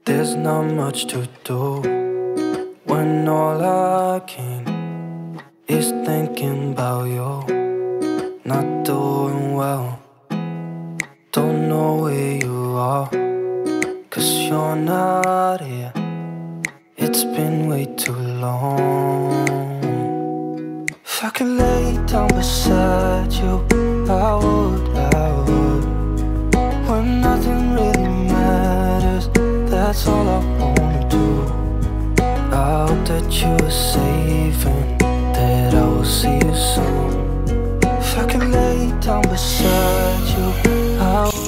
There's not much to do when all I can is thinking about you. Not doing well, don't know where you are, 'cause you're not here. It's been way too long. If I could lay down beside you, I would. When nothing really matters, that's all I wanna do. I hope that you are safe and that I will see you soon. If I could lay down beside you, I would.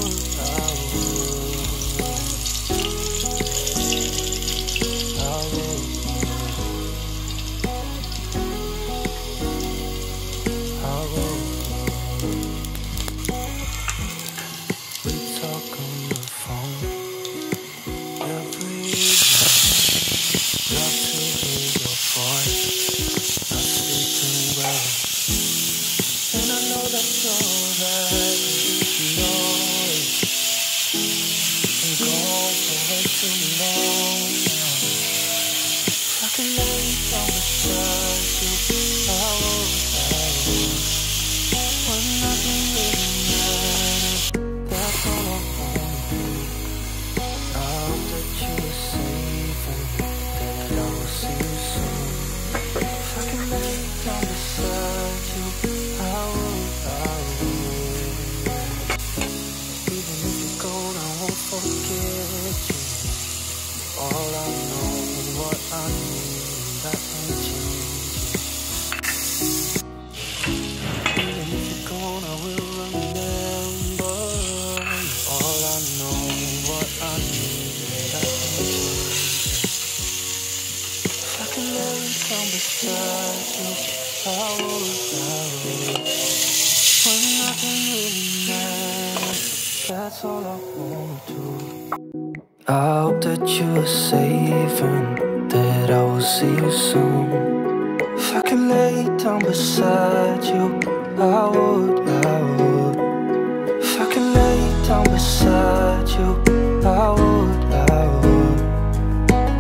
We talk on the phone every night. Love to hear your voice, not sleeping well. And I know that you're right, you know it. Been gone for way too long now. If I could lay down beside you, I would. When nothing really matters, that's all I wanna do. I hope that you are safe and that I will see you soon. If I can lay down beside you, I would. Even if you're gone, I won't forget you. All I know, what I need, that ain't changing. Even if you're gone, I will remember. All I know, what I need, that ain't changing. If I could lay down beside you, I would. When nothing really matters, that's all I wanna do. I hope that you are safe and that I will see you soon. If I could lay down beside you, I would. If I could lay down beside you, I would.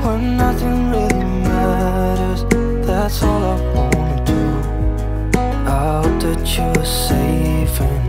When nothing really matters, that's all I wanna do. I hope that you are safe and